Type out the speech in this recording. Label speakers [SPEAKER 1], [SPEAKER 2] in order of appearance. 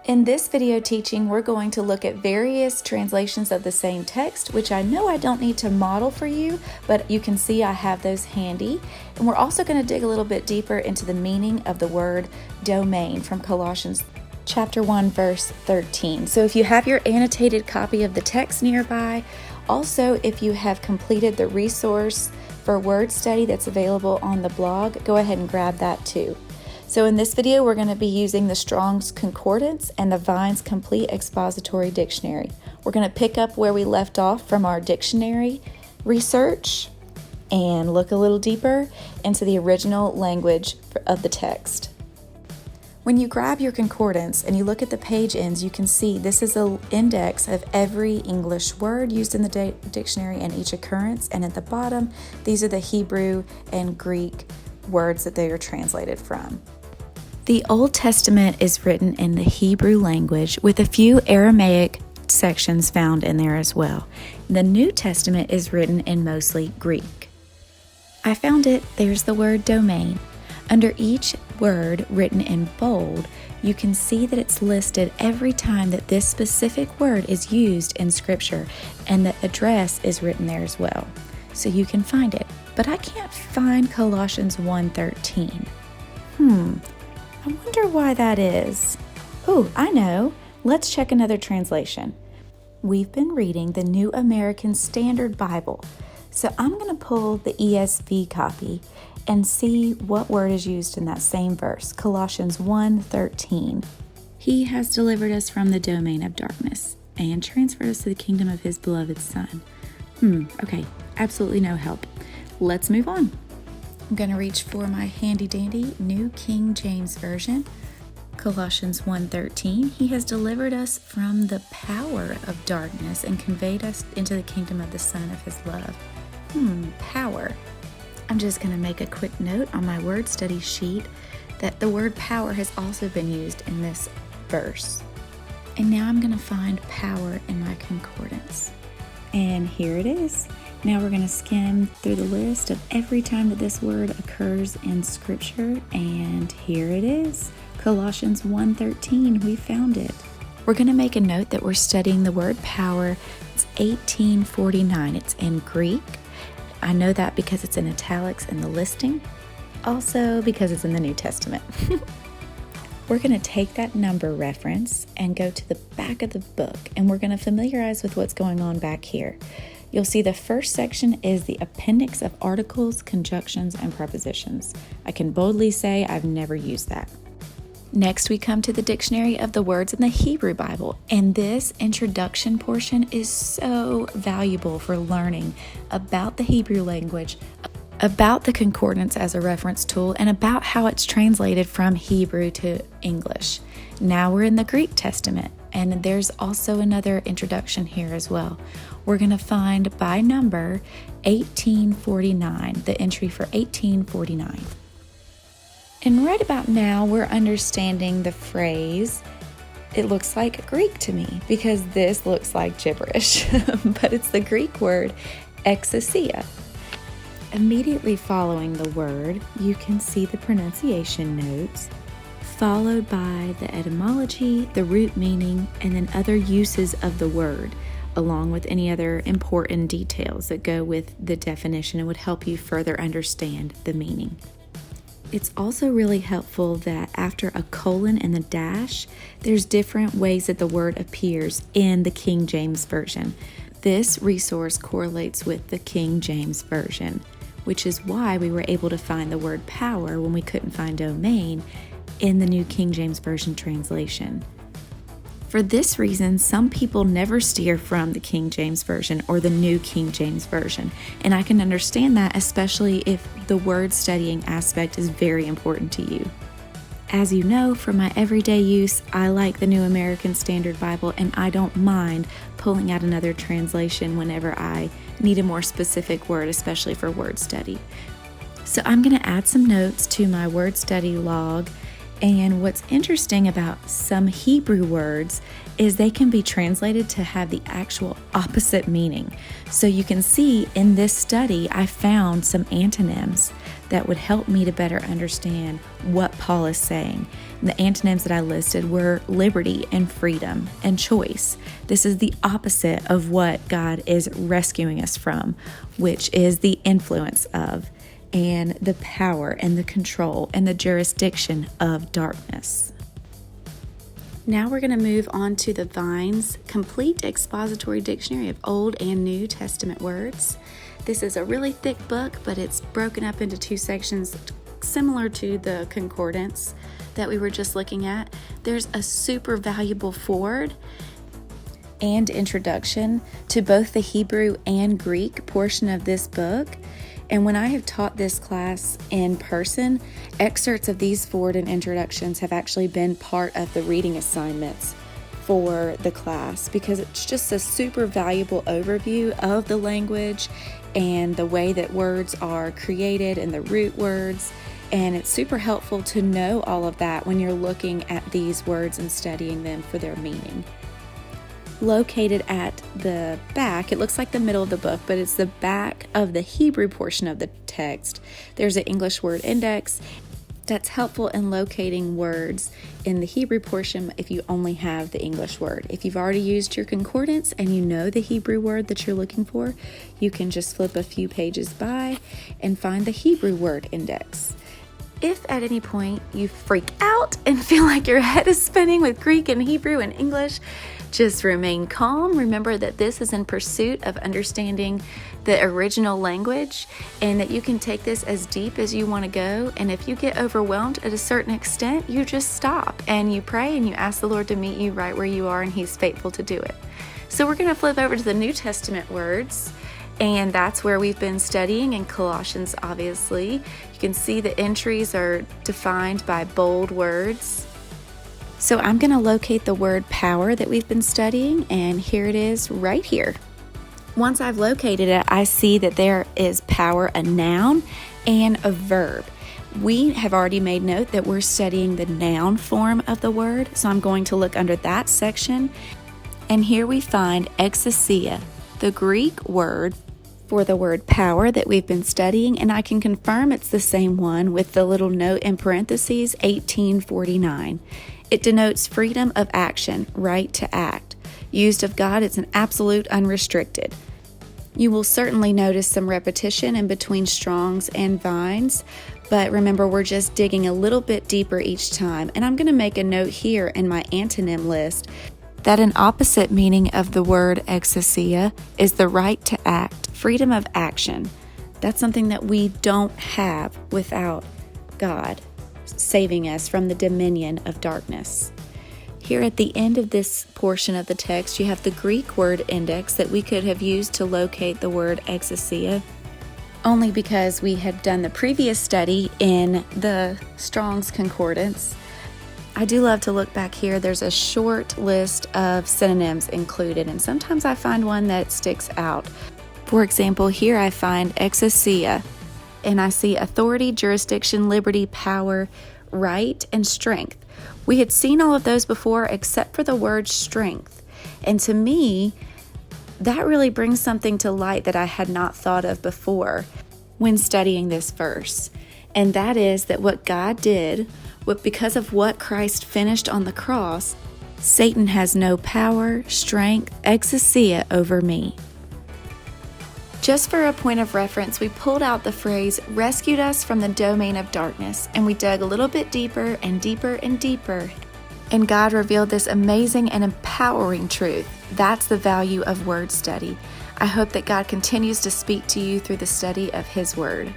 [SPEAKER 1] In this video teaching, we're going to look at various translations of the same text, which I know I don't need to model for you, but you can see I have those handy. And we're also going to dig a little bit deeper into the meaning of the word domain from Colossians chapter 1, verse 13. So if you have your annotated copy of the text nearby, also if you have completed the resource for word study that's available on the blog, go ahead and grab that too. So in this video, we're going to be using the Strong's Concordance and the Vine's Complete Expository Dictionary. We're going to pick up where we left off from our dictionary research and look a little deeper into the original language of the text. When you grab your concordance and you look at the page ends, you can see this is an index of every English word used in the dictionary and each occurrence. And at the bottom, these are the Hebrew and Greek words that they are translated from. The Old Testament is written in the Hebrew language with a few Aramaic sections found in there as well. The New Testament is written in mostly Greek. I found it. There's the word domain. Under each word written in bold, you can see that it's listed every time that this specific word is used in Scripture, and the address is written there as well. So you can find it. But I can't find Colossians 1:13. I wonder why that is. Oh, I know. Let's check another translation. We've been reading the New American Standard Bible. So I'm going to pull the ESV copy and see what word is used in that same verse, Colossians 1:13. He has delivered us from the domain of darkness and transferred us to the kingdom of his beloved Son. Okay, absolutely no help. Let's move on. I'm going to reach for my handy dandy New King James Version. Colossians 1:13, he has delivered us from the power of darkness and conveyed us into the kingdom of the Son of his love. Power. I'm just going to make a quick note on my word study sheet that the word power has also been used in this verse. And now I'm going to find power in my concordance. And here it is. Now we're going to skim through the list of every time that this word occurs in Scripture, and here it is. Colossians 1:13, we found it. We're going to make a note that we're studying the word power. It's 1849. It's in Greek. I know that because it's in italics in the listing, also because it's in the New Testament. We're going to take that number reference and go to the back of the book, and we're going to familiarize with what's going on back here. You'll see the first section is the appendix of articles, conjunctions, and prepositions. I can boldly say I've never used that. Next, we come to the dictionary of the words in the Hebrew Bible, and this introduction portion is so valuable for learning about the Hebrew language, about the concordance as a reference tool, and about how it's translated from Hebrew to English. Now we're in the Greek Testament, and there's also another introduction here as well. We're going to find by number 1849, the entry for 1849. And right about now, we're understanding the phrase, it looks like Greek to me, because this looks like gibberish, but it's the Greek word exousia. Immediately following the word, you can see the pronunciation notes, followed by the etymology, the root meaning, and then other uses of the word, along with any other important details that go with the definition and would help you further understand the meaning. It's also really helpful that after a colon and the dash, there's different ways that the word appears in the King James Version. This resource correlates with the King James Version, which is why we were able to find the word power when we couldn't find domain in the New King James Version translation. For this reason, some people never steer from the King James Version or the New King James Version, and I can understand that, especially if the word studying aspect is very important to you. As you know, for my everyday use, I like the New American Standard Bible, and I don't mind pulling out another translation whenever I need a more specific word, especially for word study. So I'm going to add some notes to my word study log. And what's interesting about some Hebrew words is they can be translated to have the actual opposite meaning. So you can see in this study, I found some antonyms that would help me to better understand what Paul is saying. And the antonyms that I listed were liberty and freedom and choice. This is the opposite of what God is rescuing us from, which is the influence of, and the power and the control and the jurisdiction of darkness. Now we're going to move on to the Vine's Complete Expository Dictionary of Old and New Testament Words. This is a really thick book, but it's broken up into two sections similar to the Concordance that we were just looking at. There's a super valuable foreword and introduction to both the Hebrew and Greek portion of this book. And when I have taught this class in person, excerpts of these foreword and introductions have actually been part of the reading assignments for the class, because it's just a super valuable overview of the language and the way that words are created and the root words. And it's super helpful to know all of that when you're looking at these words and studying them for their meaning. Located at the back, it looks like the middle of the book, but it's the back of the Hebrew portion of the text. There's an English word index that's helpful in locating words in the Hebrew portion if you only have the English word. If you've already used your concordance and you know the Hebrew word that you're looking for, you can just flip a few pages by and find the Hebrew word index. If at any point you freak out and feel like your head is spinning with Greek and Hebrew and English, just remain calm. Remember that this is in pursuit of understanding the original language, and that you can take this as deep as you want to go. And if you get overwhelmed at a certain extent, you just stop and you pray and you ask the Lord to meet you right where you are, and He's faithful to do it. So we're going to flip over to the New Testament words, and that's where we've been studying in Colossians, obviously. You can see the entries are defined by bold words. So I'm going to locate the word power that we've been studying, and here it is right here. Once I've located it, I see that there is power, a noun, and a verb. We have already made note that we're studying the noun form of the word, so I'm going to look under that section, and here we find exousia, the Greek word for the word power that we've been studying, and I can confirm it's the same one with the little note in parentheses, 1849. It denotes freedom of action, right to act. Used of God, it's an absolute unrestricted. You will certainly notice some repetition in between Strong's and Vine's, but remember, we're just digging a little bit deeper each time. And I'm going to make a note here in my antonym list that an opposite meaning of the word exousia is the right to act, freedom of action. That's something that we don't have without God saving us from the dominion of darkness. Here at the end of this portion of the text, you have the Greek word index that we could have used to locate the word exousia, only because we had done the previous study in the Strong's Concordance. I do love to look back here. There's a short list of synonyms included, and sometimes I find one that sticks out. For example, here I find exousia, and I see authority, jurisdiction, liberty, power, right, and strength. We had seen all of those before except for the word strength. And to me, that really brings something to light that I had not thought of before when studying this verse. And that is that what God did, because of what Christ finished on the cross, Satan has no power, strength, exousia over me. Just for a point of reference, we pulled out the phrase, rescued us from the domain of darkness, and we dug a little bit deeper and deeper and deeper. And God revealed this amazing and empowering truth. That's the value of word study. I hope that God continues to speak to you through the study of His Word.